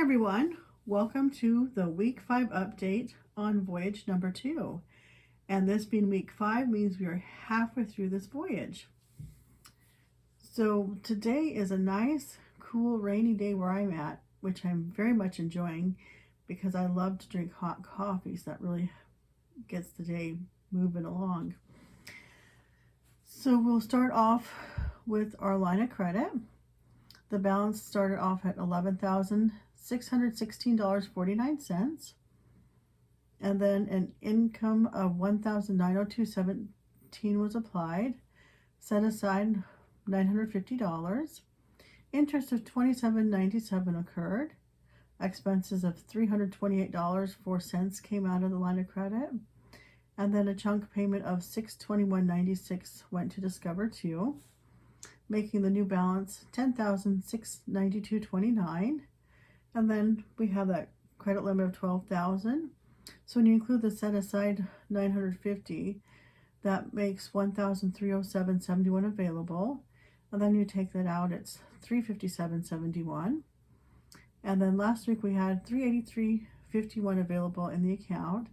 everyone, welcome to the week 5 update on voyage number 2. And this being week 5 means we are halfway through this voyage. So today is a nice, cool, rainy day where I'm at, which I'm very much enjoying because I love to drink hot coffee, so that really gets the day moving along. So we'll start off with our line of credit. The balance started off at $11,616.49, and then an income of $1,902.17 was applied. Set aside $950. Interest of $27.97 occurred. Expenses of $328.04 came out of the line of credit, and then a chunk payment of $621.96 went to Discover 2, making the new balance $10,692.29. And then we have that credit limit of $12,000. So when you include the set aside $950, that makes $1,307.71 available. And then you take that out, it's $357.71. And then last week we had $383.51 available in the account.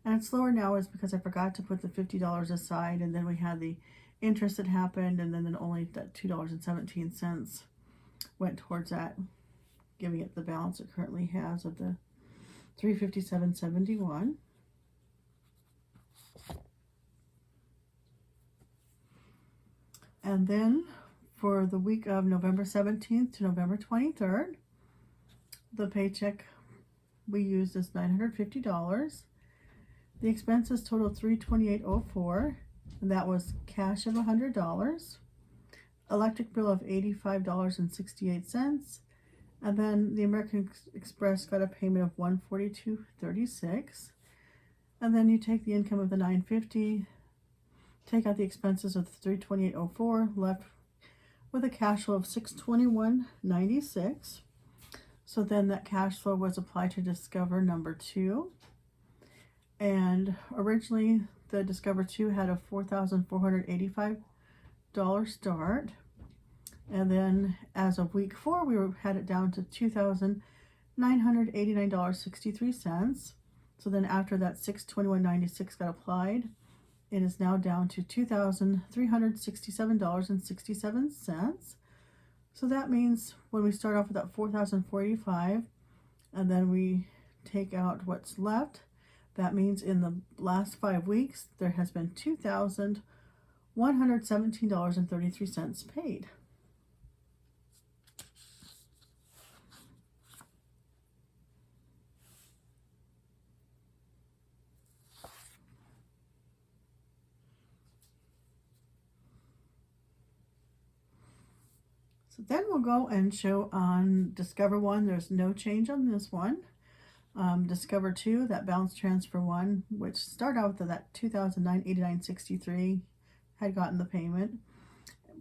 And it's lower now is because I forgot to put the $50 aside, and then we had the interest that happened, and then only that $2.17 went towards that, giving it the balance it currently has of the $357.71. And then for the week of November 17th to November 23rd, the paycheck we used is $950. The expenses total $328.04. And that was cash of $100, electric bill of $85.68, and then the American Express got a payment of $142.36. And then you take the income of the $950, take out the expenses of the $328.04, left with a cash flow of $621.96. So then that cash flow was applied to Discover number 2, and originally the Discover 2 had a $4,485 start, and then as of week 4 we had it down to $2,989.63. So then after that $621.96 got applied, it is now down to $2,367.67. So that means when we start off with that $4,485 and then we take out what's left, that means in the last 5 weeks, there has been $2,117.33 paid. So then we'll go and show on Discover 1. There's no change on this one. Discover 2, that balance transfer 1, which started out with that $2,989.63, had gotten the payment.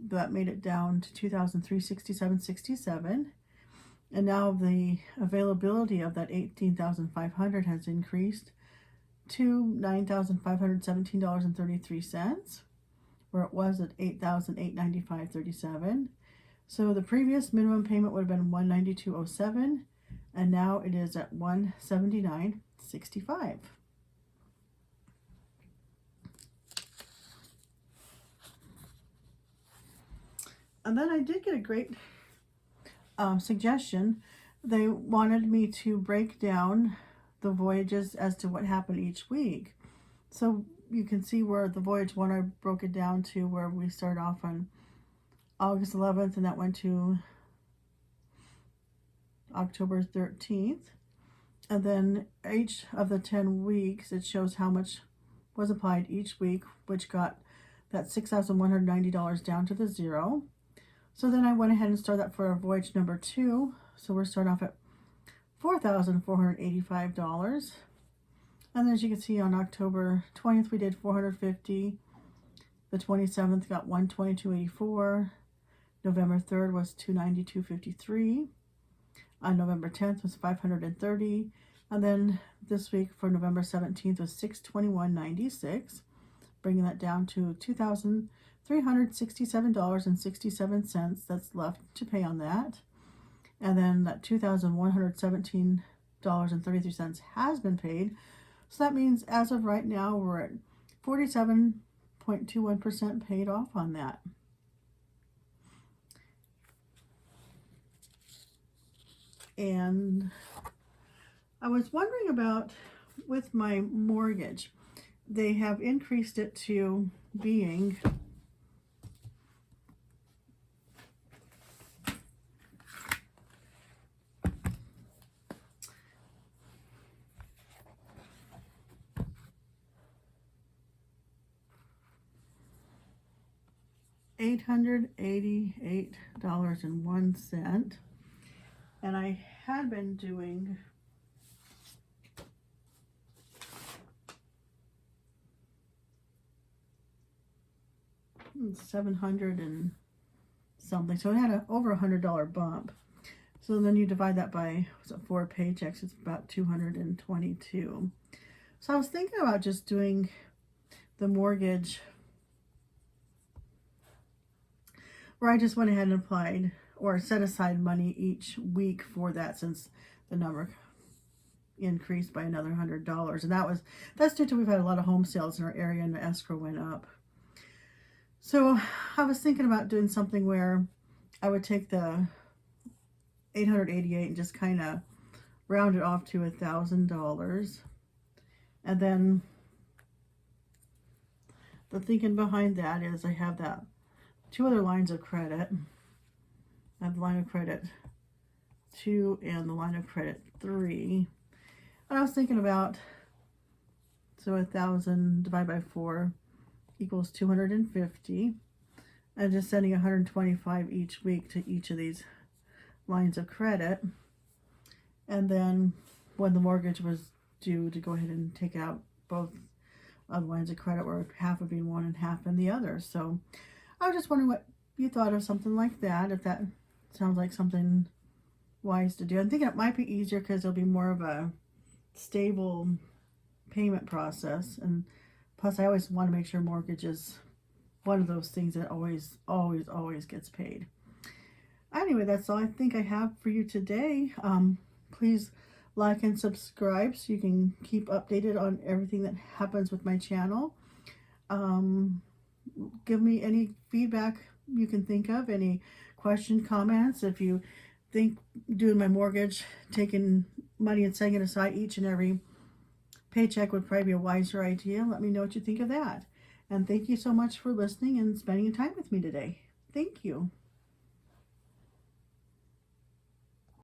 That made it down to $2,367.67. And now the availability of that $18,500 has increased to $9,517.33, where it was at $8,895.37. So the previous minimum payment would have been $192.07. And now it is at $179.65. And then I did get a great suggestion. They wanted me to break down the voyages as to what happened each week. So you can see where the voyage 1, I broke it down to where we start off on August 11th, and that went to October 13th, and then each of the 10 weeks it shows how much was applied each week, which got that $6,190 down to the 0. So then I went ahead and started that for our voyage number 2. So we're starting off at $4,485, and as you can see on October 20th we did $450, the 27th got $122.84, November 3rd was $292.53. On November 10th was $530, and then this week for November 17th was $621.96, bringing that down to $2,367.67 that's left to pay on that. And then that $2,117.33 has been paid. So that means as of right now, we're at 47.21% paid off on that. And I was wondering about with my mortgage, they have increased it to being $888.01, and I had been doing $700 and something, so it had over $100 bump. So then you divide that by 4 paychecks, it's about 222. So I was thinking about just doing the mortgage where I just went ahead and applied or set aside money each week for that, since the number increased by another $100. And that's due to we've had a lot of home sales in our area and the escrow went up. So I was thinking about doing something where I would take the 888 and just kind of round it off to $1,000. And then the thinking behind that is I have that 2 other lines of credit. I have the line of credit 2 and the line of credit 3. And I was thinking about, so 1,000 divided by 4 equals 250. And just sending 125 each week to each of these lines of credit. And then when the mortgage was due, to go ahead and take out both lines of credit, where half would be one and half in the other. So I was just wondering what you thought of something like that, if that sounds like something wise to do. I'm thinking it might be easier because it'll be more of a stable payment process. And plus I always want to make sure mortgage is one of those things that always gets paid. Anyway, that's all I think I have for you today. Please like and subscribe so you can keep updated on everything that happens with my channel. Give me any feedback you can think of, any comments. If you think doing my mortgage, taking money and setting it aside each and every paycheck would probably be a wiser idea, let me know what you think of that. And thank you so much for listening and spending time with me today. Thank you.